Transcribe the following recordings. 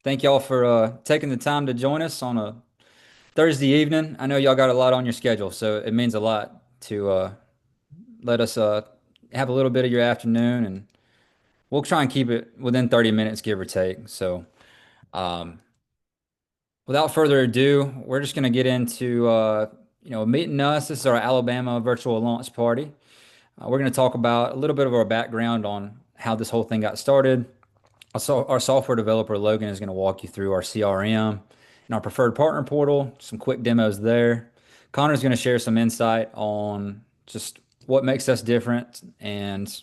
Thank y'all for taking the time to join us on a Thursday evening. I know y'all got a lot on your schedule, so it means a lot to let us have a little bit of your afternoon, and we'll try and keep it within 30 minutes, give or take. So, um, without further ado, we're just going to get into meeting us. This is our Alabama virtual launch party. We're going to talk about a little bit of our background on how this whole thing got started. Our software developer Logan is going to walk you through our CRM and our preferred partner portal, some quick demos there. Connor's going to share some insight on just what makes us different and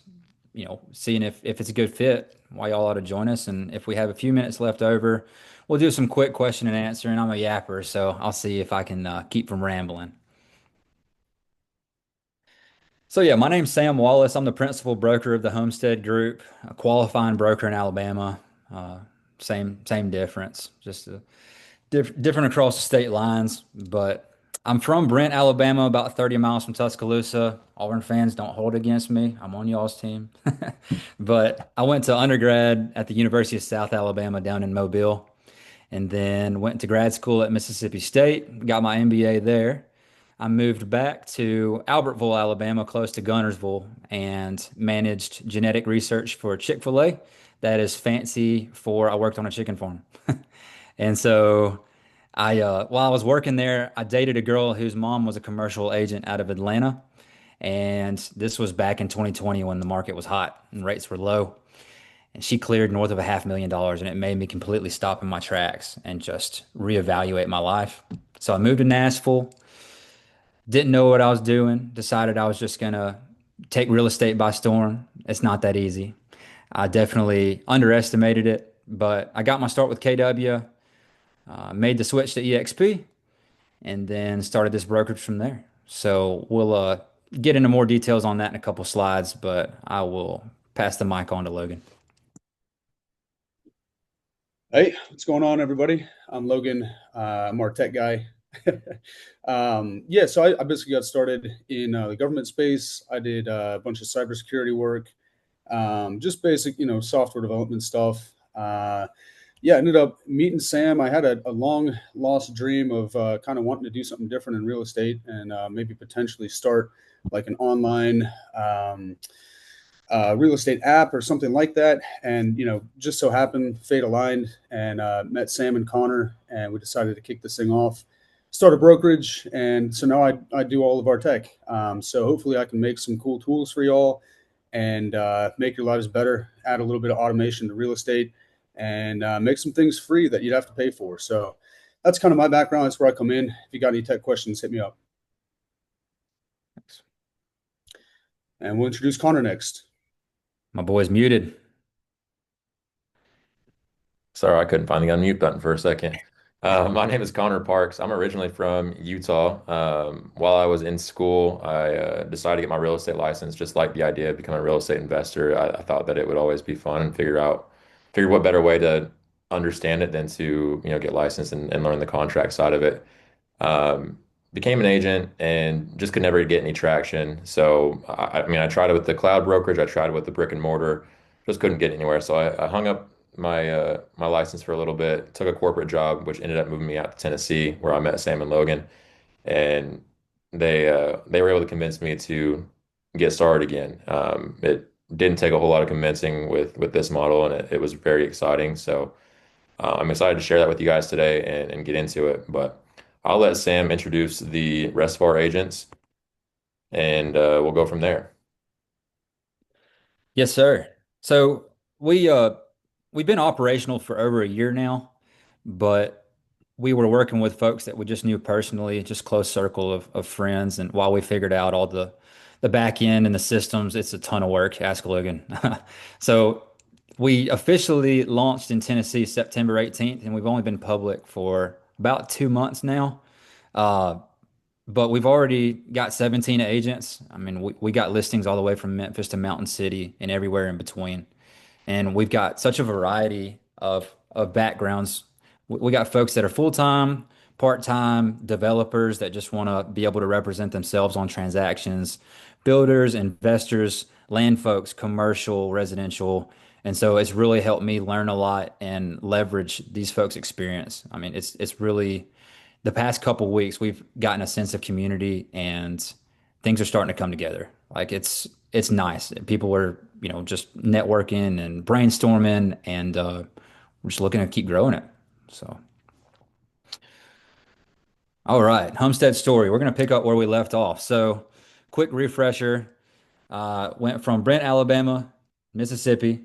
seeing if it's a good fit, why y'all ought to join us. And if we have a few minutes left over, we'll do some quick question and answer. And I'm a yapper, so I'll see if I can keep from rambling. So yeah, my name's Sam Wallace. I'm the principal broker of the Homestead Group, a qualifying broker in Alabama. Uh, same difference, just different across the state lines. But I'm from Brent, Alabama, about 30 miles from Tuscaloosa. Auburn fans don't hold against me. I'm on y'all's team. But I went to undergrad at the University of South Alabama down in Mobile, and then went to grad school at Mississippi State, got my MBA there. I moved back to Albertville, Alabama, close to Gunnersville, and managed genetic research for Chick-fil-A. That is fancy for I worked on a chicken farm. And so while I was working there, I dated a girl whose mom was a commercial agent out of Atlanta. And this was back in 2020 when the market was hot and rates were low. And she cleared north of $500,000, and it made me completely stop in my tracks and just reevaluate my life. So I moved to Nashville, didn't know what I was doing, decided I was just gonna take real estate by storm. It's not that easy. I definitely underestimated it, but I got my start with KW, made the switch to EXP, and then started this brokerage from there. So we'll get into more details on that in a couple slides, but I will pass the mic on to Logan. Hey, what's going on, everybody? I'm Logan. I'm our tech guy. So I basically got started in the government space. I did a bunch of cybersecurity work, just basic, software development stuff. Ended up meeting Sam. I had a long lost dream of kind of wanting to do something different in real estate and maybe potentially start like an online real estate app or something like that. And, just so happened, fate aligned and met Sam and Connor, and we decided to kick this thing off, start a brokerage. And so now I do all of our tech. So hopefully I can make some cool tools for y'all and make your lives better, add a little bit of automation to real estate, and make some things free that you'd have to pay for. So that's kind of my background. That's where I come in. If you got any tech questions, hit me up. And we'll introduce Connor next. My boy's muted. Sorry, I couldn't find the unmute button for a second. My name is Connor Parks. I'm originally from Utah. While I was in school, I decided to get my real estate license. Just like the idea of becoming a real estate investor, I thought that it would always be fun and figure what better way to understand it than to get licensed and learn the contract side of it. Um, Became an agent and just could never get any traction. So I mean, I tried it with the cloud brokerage. I tried it with the brick and mortar, just couldn't get anywhere. So I hung up my license for a little bit, took a corporate job, which ended up moving me out to Tennessee, where I met Sam and Logan, and they were able to convince me to get started again. It didn't take a whole lot of convincing with this model, and it was very exciting. So I'm excited to share that with you guys today and get into it. But I'll let Sam introduce the rest of our agents, and we'll go from there. Yes, sir. So we've been operational for over a year now, but we were working with folks that we just knew personally, just close circle of friends. And while we figured out all the back end and the systems, it's a ton of work. Ask Logan. So we officially launched in Tennessee September 18th, and we've only been public for about 2 months now. Uh, but we've already got 17 agents. I mean, we got listings all the way from Memphis to Mountain City and everywhere in between. And we've got such a variety of backgrounds. We got folks that are full-time, part-time developers that just want to be able to represent themselves on transactions, builders, investors, land folks, commercial, residential, And so it's really helped me learn a lot and leverage these folks' experience. I mean, it's really the past couple weeks we've gotten a sense of community and things are starting to come together. Like it's nice. People are, just networking and brainstorming and we're just looking to keep growing it. So, all right, Homestead story. We're gonna pick up where we left off. So, quick refresher. Went from Brent, Alabama, Mississippi,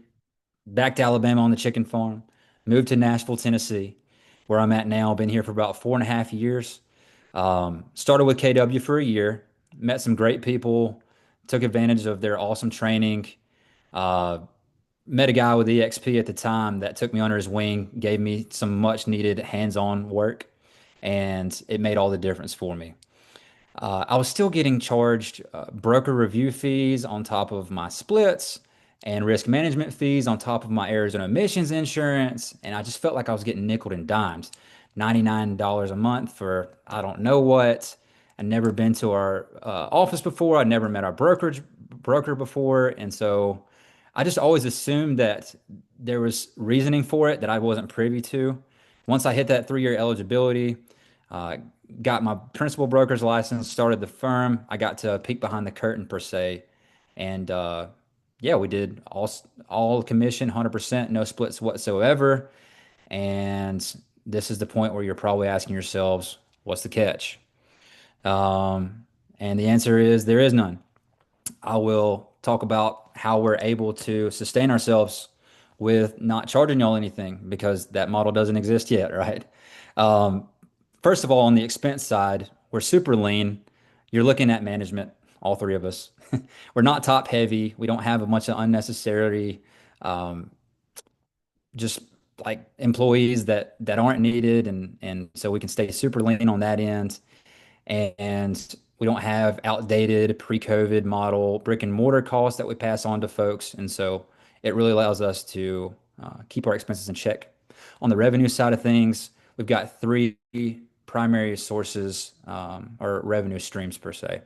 back to Alabama on the chicken farm, moved to Nashville, Tennessee, where I'm at now. Been here for about 4.5 years. Started with KW for a year, met some great people, took advantage of their awesome training. Uh, Met a guy with EXP at the time that took me under his wing, gave me some much needed hands-on work, and it made all the difference for me. I was still getting charged broker review fees on top of my splits and risk management fees on top of my Arizona emissions insurance. And I just felt like I was getting nickeled and dimed. $99 a month for I don't know what. I'd never been to our office before. I'd never met our broker before. And so I just always assumed that there was reasoning for it that I wasn't privy to. Once I hit that 3-year eligibility, uh, got my principal broker's license, started the firm. I got to peek behind the curtain per se, and yeah, we did all commission, 100%, no splits whatsoever. And this is the point where you're probably asking yourselves, what's the catch? And the answer is there is none. I will talk about how we're able to sustain ourselves with not charging y'all anything because that model doesn't exist yet, right? Um, First of all, on the expense side, we're super lean. You're looking at management, all three of us. We're not top heavy. We don't have a bunch of unnecessary, um, just like employees that aren't needed, and so we can stay super lean on that end. And we don't have outdated pre-COVID model brick and mortar costs that we pass on to folks. And so it really allows us to keep our expenses in check. On the revenue side of things, we've got three primary sources or revenue streams per se.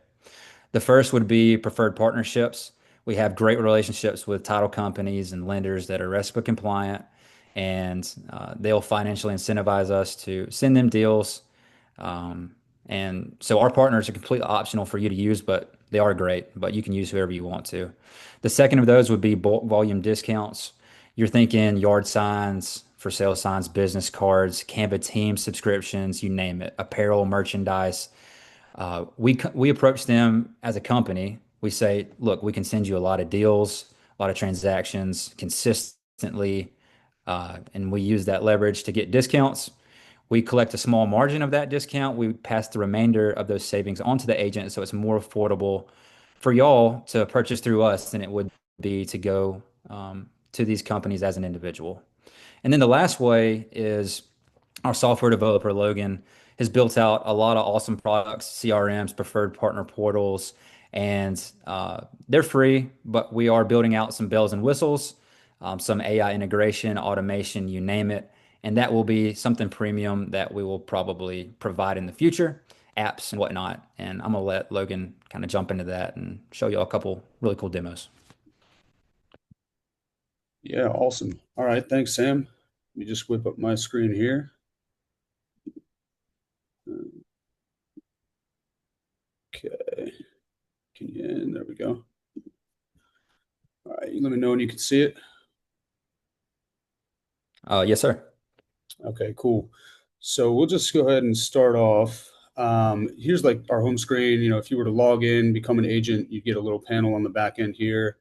The first would be preferred partnerships. We have great relationships with title companies and lenders that are RESPA compliant, and they'll financially incentivize us to send them deals. Um, and so our partners are completely optional for you to use, but they are great, but you can use whoever you want to. The second of those would be bulk volume discounts. You're thinking yard signs, for sale signs, business cards, Canva team subscriptions, you name it, apparel, merchandise. We approach them as a company. We say, look, we can send you a lot of deals, a lot of transactions consistently, and we use that leverage to get discounts. We collect a small margin of that discount. We pass the remainder of those savings on to the agent, so it's more affordable for y'all to purchase through us than it would be to go to these companies as an individual. And then the last way is our software developer, Logan, has built out a lot of awesome products, CRMs, preferred partner portals, and they're free, but we are building out some bells and whistles, some AI integration, automation, you name it. And that will be something premium that we will probably provide in the future, apps and whatnot. And I'm gonna let Logan kind of jump into that and show you a couple really cool demos. Yeah, awesome. All right, thanks, Sam. Let me just whip up my screen here. Okay, there we go. All right, let me know when you can see it. Yes, sir. Okay, cool. So we'll just go ahead and start off. Here's like our home screen. If you were to log in, become an agent, you get a little panel on the back end here.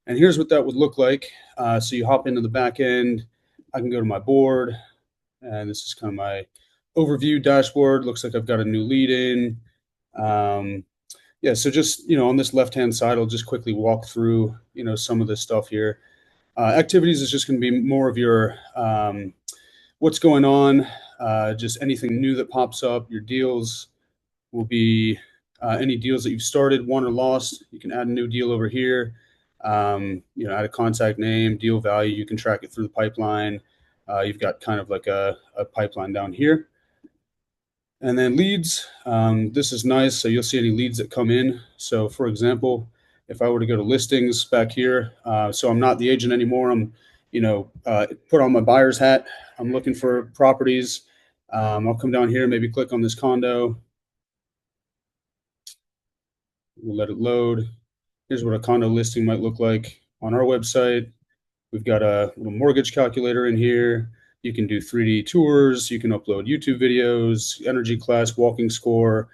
And here's what that would look like. So you hop into the back end. I can go to my board, and this is kind of my overview dashboard. Looks like I've got a new lead in. Yeah, so just, on this left-hand side, I'll just quickly walk through, some of this stuff here. Activities is just going to be more of your what's going on, just anything new that pops up. Your deals will be any deals that you've started, won or lost. You can add a new deal over here. Add a contact name, deal value. You can track it through the pipeline. You've got kind of like a pipeline down here. And then leads, this is nice. So you'll see any leads that come in. So for example, If I were to go to listings back here, so I'm not the agent anymore. I'm, put on my buyer's hat. I'm looking for properties. I'll come down here, maybe click on this condo. We'll let it load. Here's what a condo listing might look like on our website. We've got a little mortgage calculator in here. You can do 3D tours. You can upload YouTube videos, energy class, walking score.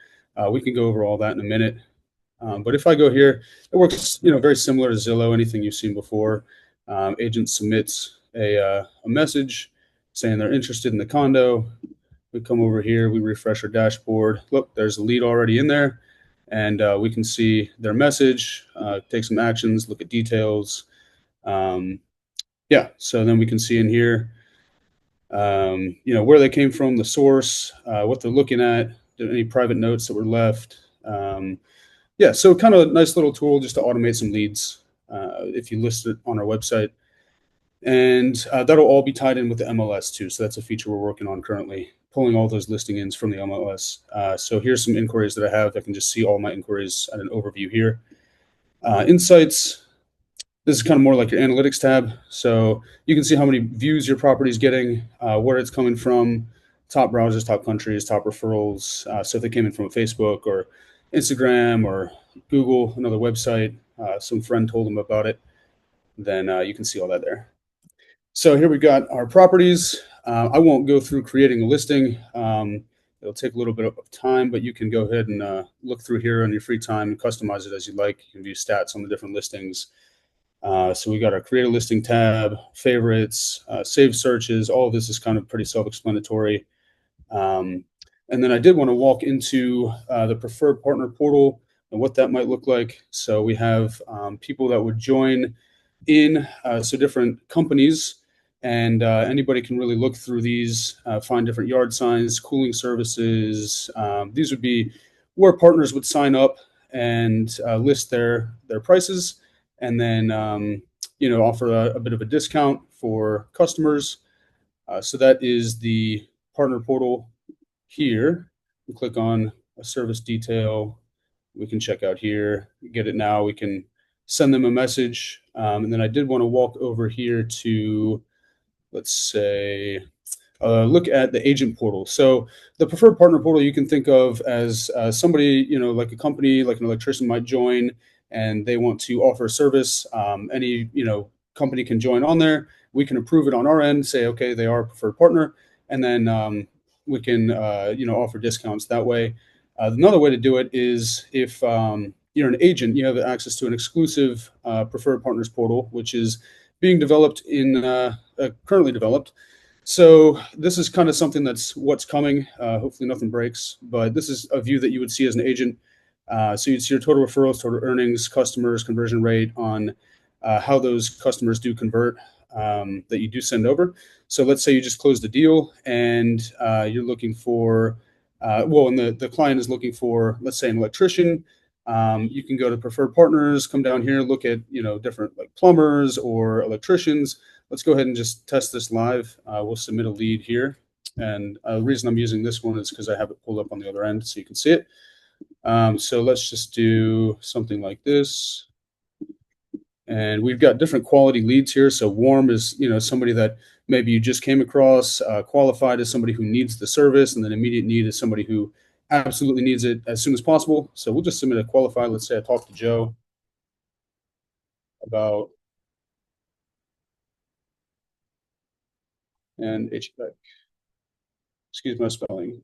We can go over all that in a minute. But if I go here, it works, very similar to Zillow, anything you've seen before. Agent submits a message saying they're interested in the condo. We come over here, we refresh our dashboard. Look, there's a lead already in there, and we can see their message, take some actions, look at details. So then we can see in here, where they came from, the source, what they're looking at, any private notes that were left. So kind of a nice little tool just to automate some leads if you list it on our website. And that'll all be tied in with the MLS too. So that's a feature we're working on currently, pulling all those listing ins from the MLS. So here's some inquiries that I have. I can just see all my inquiries at an overview here. Insights. This is kind of more like your analytics tab. So you can see how many views your property is getting, where it's coming from, top browsers, top countries, top referrals. So if they came in from Facebook or Instagram or Google, another website, some friend told them about it, then you can see all that there. So here we've got our properties. I won't go through creating a listing. It'll take a little bit of time, but you can go ahead and look through here on your free time and customize it as you like. You can view stats on the different listings. So we got our create a listing tab, favorites, save searches. All of this is kind of pretty self-explanatory. And then I did want to walk into the preferred partner portal and what that might look like. So we have people that would join in, so different companies, and anybody can really look through these, find different yard signs, cooling services. These would be where partners would sign up and list their prices, and then offer a bit of a discount for customers. So that is the partner portal here. We click on a service detail. We can check out here, get it now. We can send them a message. And then I did want to walk over here to, let's say, look at the agent portal. So the preferred partner portal you can think of as somebody, like a company, like an electrician might join, and they want to offer a service. Any, company can join on there. We can approve it on our end, say, okay, they are a preferred partner. And then we can, offer discounts that way. Another way to do it is if you're an agent, you have access to an exclusive preferred partners portal, which is being developed currently developed. So this is kind of something that's what's coming. Hopefully nothing breaks, but this is a view that you would see as an agent. So you'd see your total referrals, total earnings, customers, conversion rate on how those customers do convert that you do send over. So let's say you just closed a deal and you're looking for, and the client is looking for, let's say, an electrician. You can go to preferred partners, come down here, look at, different like plumbers or electricians. Let's go ahead and just test this live. We'll submit a lead here. And the reason I'm using this one is because I have it pulled up on the other end so you can see it. So let's just do something like this. And we've got different quality leads here. So warm is, somebody that maybe you just came across. Qualified is somebody who needs the service, and then immediate need is somebody who absolutely needs it as soon as possible. So we'll just submit a qualified. Let's say I talked to Joe about and HVAC. Excuse my spelling.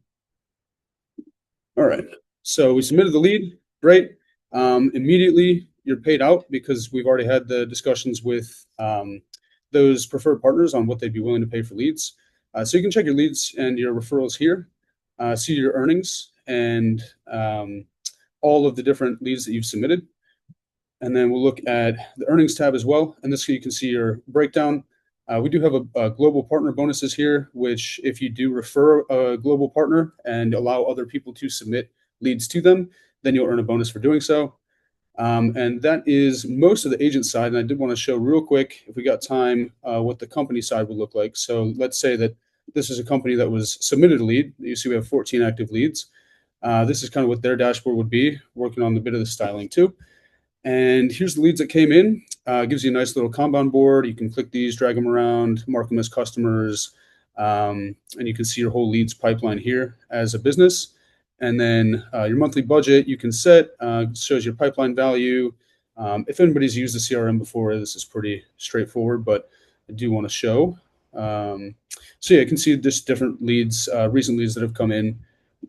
All right. So we submitted the lead. Great. Immediately you're paid out because we've already had the discussions with those preferred partners on what they'd be willing to pay for leads. So you can check your leads and your referrals here, see your earnings and all of the different leads that you've submitted. And then we'll look at the earnings tab as well. And this, you can see your breakdown. We do have a global partner bonuses here, which if you do refer a global partner and allow other people to submit leads to them, then you'll earn a bonus for doing so. And that is most of the agent side. And I did want to show real quick, if we got time, what the company side would look like. So let's say that this is a company that was submitted a lead. You see we have 14 active leads. This is kind of what their dashboard would be, working on the bit of the styling too. And here's the leads that came in. Gives you a nice little Kanban board. You can click these, drag them around, mark them as customers, and you can see your whole leads pipeline here as a business. And then your monthly budget you can set, shows your pipeline value. If anybody's used the CRM before, this is pretty straightforward, but I do want to show. So yeah, you can see just different leads, recent leads that have come in.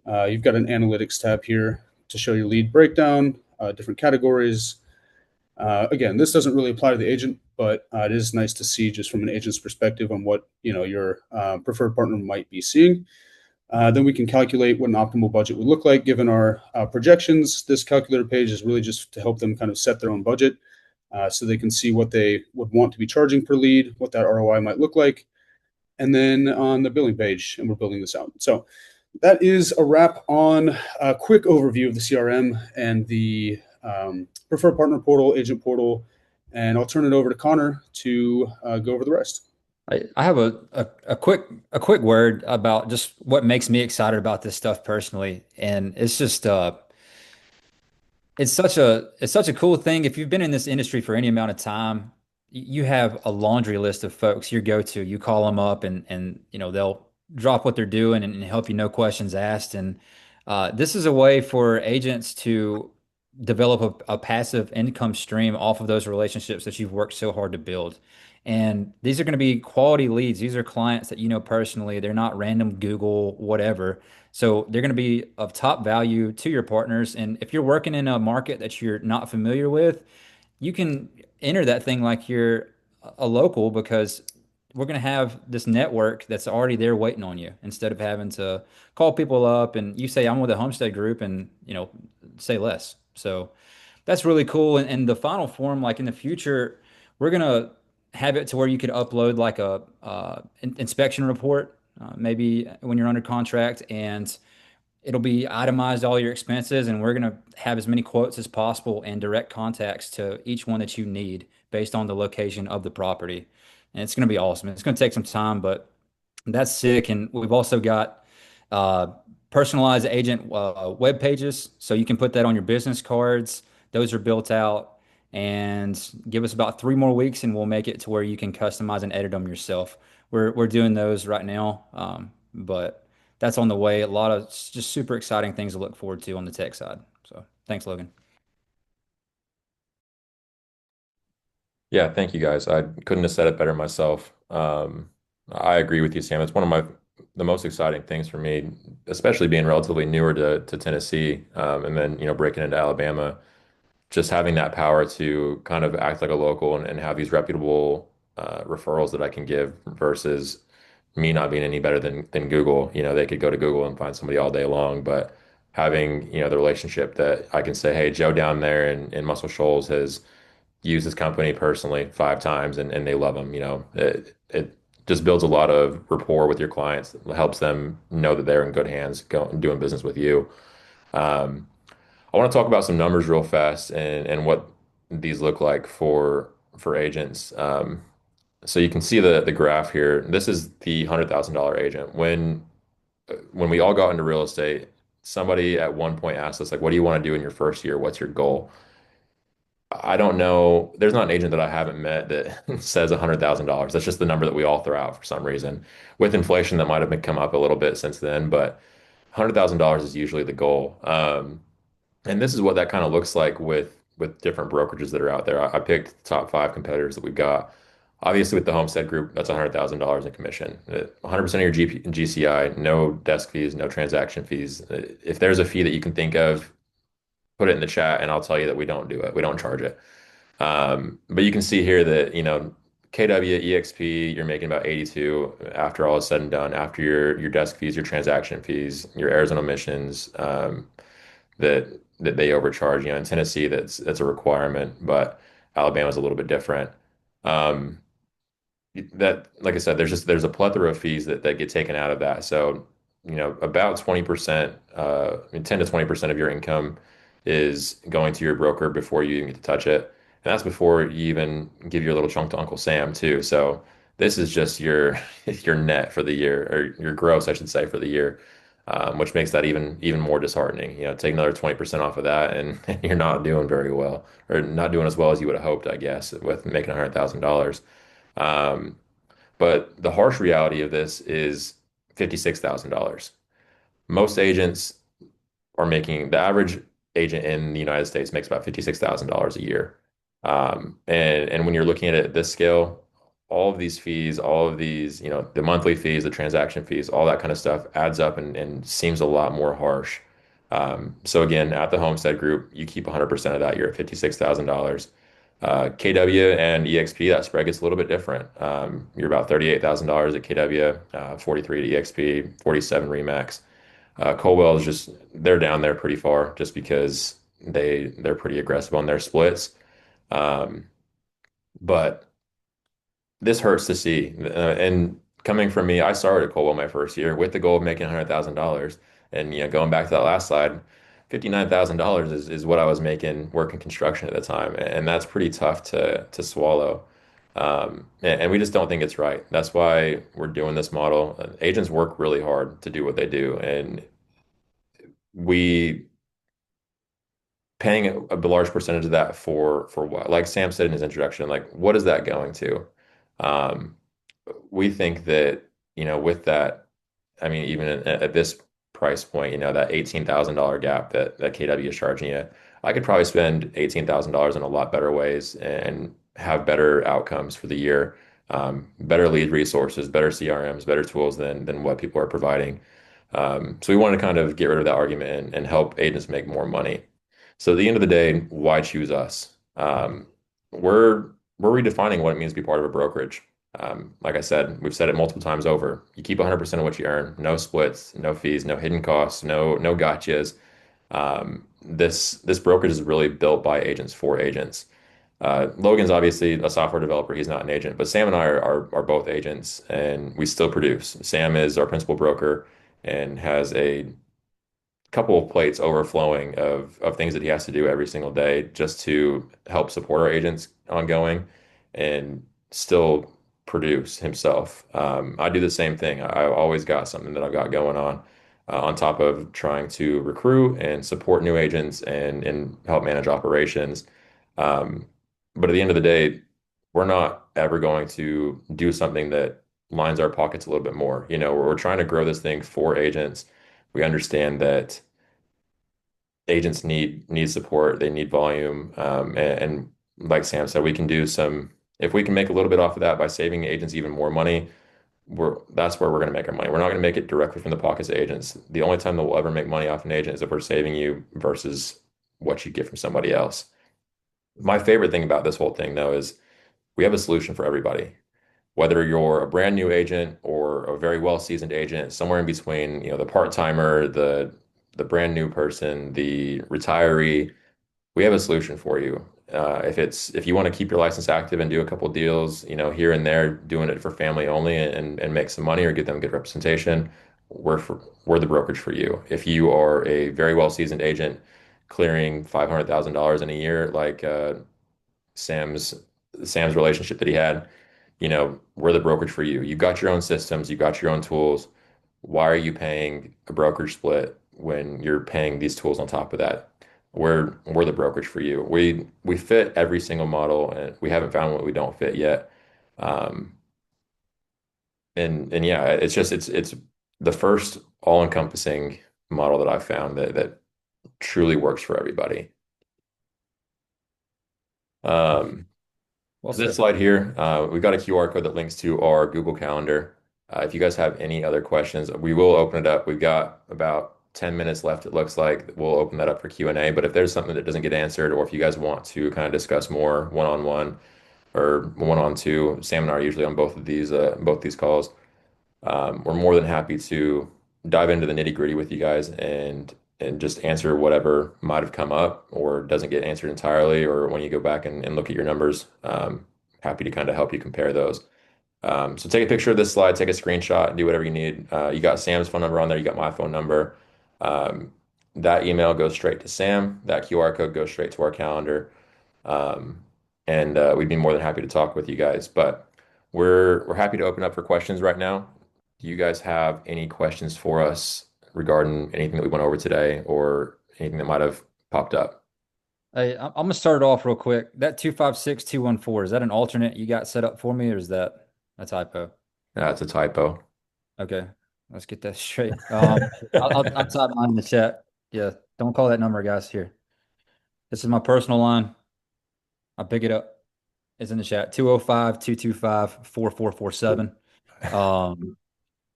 You've got an analytics tab here to show your lead breakdown, different categories. Again, this doesn't really apply to the agent, but it is nice to see just from an agent's perspective on what your preferred partner might be seeing. Then we can calculate what an optimal budget would look like given our projections. This calculator page is really just to help them kind of set their own budget so they can see what they would want to be charging per lead, what that ROI might look like. And then on the billing page, and we're building this out. So that is a wrap on a quick overview of the CRM and the preferred partner portal, agent portal, and I'll turn it over to Connor to go over the rest. I have a quick word about just what makes me excited about this stuff personally, and it's just it's such a cool thing. If you've been in this industry for any amount of time, you have a laundry list of folks you go to. You call them up, and they'll drop what they're doing and help you, no questions asked. And this is a way for agents to develop a passive income stream off of those relationships that you've worked so hard to build. And these are going to be quality leads. These are clients that you know personally. They're not random Google, whatever. So they're going to be of top value to your partners. And if you're working in a market that you're not familiar with, you can enter that thing like you're a local because we're going to have this network that's already there waiting on you instead of having to call people up and you say, I'm with a Homestead Group and, say less. So that's really cool. And the final form, like in the future, we're going to have it to where you could upload like a inspection report, maybe when you're under contract, and it'll be itemized all your expenses, and we're going to have as many quotes as possible and direct contacts to each one that you need based on the location of the property. And it's going to be awesome. It's going to take some time, but that's sick. And we've also got uh, personalized agent web pages, so you can put that on your business cards. Those are built out. And give us about 3 more weeks, and we'll make it to where you can customize and edit them yourself. We're doing those right now, but that's on the way. A lot of just super exciting things to look forward to on the tech side. So thanks, Logan. Yeah, thank you guys. I couldn't have said it better myself. I agree with you, Sam. It's one of the most exciting things for me, especially being relatively newer to Tennessee, and then breaking into Alabama. Just having that power to kind of act like a local and have these reputable referrals that I can give versus me not being any better than Google. They could go to Google and find somebody all day long, but having the relationship that I can say, hey, Joe down there in Muscle Shoals has used this company personally 5 times and they love them. It just builds a lot of rapport with your clients. It helps them know that they're in good hands doing business with you. Um, I want to talk about some numbers real fast and what these look like for agents. So you can see the graph here. This is the $100,000 agent. When we all got into real estate, somebody at one point asked us like, "What do you want to do in your first year? What's your goal?" I don't know. There's not an agent that I haven't met that says $100,000. That's just the number that we all throw out for some reason. With inflation, that might have been come up a little bit since then, but $100,000 is usually the goal. And this is what that kind of looks like with different brokerages that are out there. I picked the top 5 competitors that we've got. Obviously, with the Homestead Group, that's $100,000 in commission. 100% of your GCI, no desk fees, no transaction fees. If there's a fee that you can think of, put it in the chat, and I'll tell you that we don't do it. We don't charge it. But you can see here that KW EXP, you're making about 82 after all is said and done. After your desk fees, your transaction fees, your Arizona emissions. That they overcharge. In Tennessee, that's a requirement, but Alabama's a little bit different. Um, that, like I said, there's a plethora of fees that get taken out of that. So, about 20%, 10 to 20% of your income is going to your broker before you even get to touch it. And that's before you even give your little chunk to Uncle Sam too. So this is just your your net for the year, or your gross, I should say, for the year. which makes that even more disheartening. Take another 20% off of that, and you're not doing very well, or not doing as well as you would have hoped, I guess, with making $100,000. Um, but the harsh reality of this is $56,000. Most agents are making the average agent in the United States makes about $56,000 a year. And when you're looking at it at this scale, all of these fees, all of these, the monthly fees, the transaction fees, all that kind of stuff adds up and seems a lot more harsh. So again, at the Homestead Group, you keep 100% of that. You're at $56,000. KW and EXP, that spread gets a little bit different. You're about $38,000 at KW, 43 at EXP, 47 Remax. Colwell is just they're down there pretty far just because they're pretty aggressive on their splits. Um, but this hurts to see. And coming from me, I started at Colwell my first year with the goal of making $100,000. And going back to that last slide, $59,000 is what I was making working construction at the time, and that's pretty tough to swallow. And we just don't think it's right. That's why we're doing this model. Agents work really hard to do what they do, and we paying a large percentage of that for what? Like Sam said in his introduction, like what is that going to? Um, we think that, with that, I mean, even at this price point, that $18,000 gap that KW is charging you, I could probably spend $18,000 in a lot better ways and have better outcomes for the year, better lead resources, better CRMs, better tools than what people are providing. So we want to kind of get rid of that argument and help agents make more money. So at the end of the day, why choose us? We're redefining what it means to be part of a brokerage. Like I said, we've said it multiple times over. You keep 100% of what you earn, no splits, no fees, no hidden costs, no gotchas. This brokerage is really built by agents for agents. Logan's obviously a software developer. He's not an agent, but Sam and I are both agents, and we still produce. Sam is our principal broker and has a couple of plates overflowing of things that he has to do every single day just to help support our agents ongoing and still produce himself. I do the same thing. I've always got something that I've got going on top of trying to recruit and support new agents and help manage operations. Um, but at the end of the day, we're not ever going to do something that lines our pockets a little bit more. We're trying to grow this thing for agents. We understand that agents need support, they need volume, and like Sam said, we can do some. If we can make a little bit off of that by saving agents even more money, that's where we're going to make our money. We're not going to make it directly from the pockets of agents. The only time that we'll ever make money off an agent is if we're saving you versus what you get from somebody else. My favorite thing about this whole thing, though, is we have a solution for everybody. Whether you're a brand new agent or a very well-seasoned agent, somewhere in between, the part-timer, the brand new person, the retiree, we have a solution for you. If you want to keep your license active and do a couple deals, here and there, doing it for family only and make some money or give them good representation, we're the brokerage for you. If you are a very well-seasoned agent clearing $500,000 in a year, like Sam's Sam's relationship that he had, we're the brokerage for you. You got your own systems, you got your own tools. Why are you paying a brokerage split when you're paying these tools on top of that? We're the brokerage for you. We fit every single model, and we haven't found what we don't fit yet. Um, and yeah, it's the first all-encompassing model that I've found that truly works for everybody. Um, Well So this said. slide here, we've got a QR code that links to our Google Calendar. If you guys have any other questions, we will open it up. We've got about 10 minutes left, it looks like. We'll open that up for Q&A. But if there's something that doesn't get answered, or if you guys want to kind of discuss more one-on-one or one-on-two, Sam and I are usually on both these calls. We're more than happy to dive into the nitty-gritty with you guys and just answer whatever might have come up or doesn't get answered entirely, or when you go back and look at your numbers, happy to kind of help you compare those. So take a picture of this slide, take a screenshot, do whatever you need. You got Sam's phone number on there, you got my phone number. Um, that email goes straight to Sam. That QR code goes straight to our calendar. Um, and we'd be more than happy to talk with you guys. But we're happy to open up for questions right now. Do you guys have any questions for us regarding anything that we went over today or anything that might have popped up. Hey, I'm gonna start it off real quick. That 256214, is that an alternate you got set up for me, or is that a typo? That's a typo. Okay, let's get that straight. I'll type mine in the chat. Yeah, don't call that number, guys. Here, this is my personal line. I'll pick it up. It's in the chat. 205-225-4447. Um,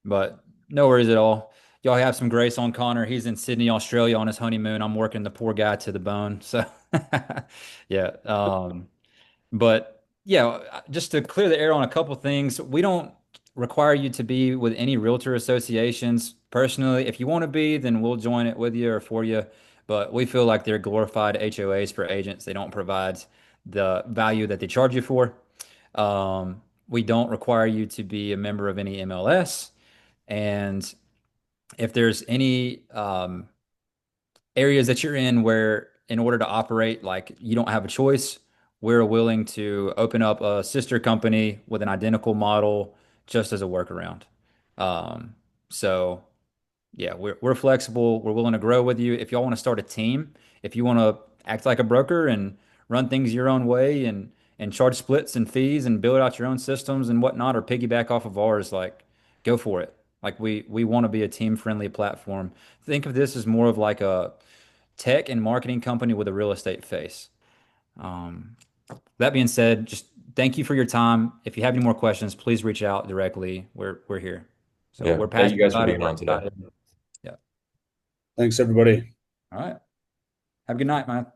but no worries at all. Y'all have some grace on Connor. He's in Sydney, Australia on his honeymoon. I'm working the poor guy to the bone. So yeah. But yeah, just to clear the air on a couple things, we don't require you to be with any realtor associations. Personally, if you want to be, then we'll join it with you or for you. But we feel like they're glorified HOAs for agents. They don't provide the value that they charge you for. We don't require you to be a member of any MLS. And if there's any areas that you're in where in order to operate, like you don't have a choice, we're willing to open up a sister company with an identical model just as a workaround. Um, so yeah, we're flexible. We're willing to grow with you. If y'all want to start a team, if you want to act like a broker and run things your own way and charge splits and fees and build out your own systems and whatnot, or piggyback off of ours, like go for it. Like we want to be a team friendly platform. Think of this as more of like a tech and marketing company with a real estate face. Um, that being said, just thank you for your time. If you have any more questions, please reach out directly. We're here. So Yeah. we're Thank you passionate guys for about it. being We're on today. excited. Yeah. Thanks, everybody. All right. Have a good night, man.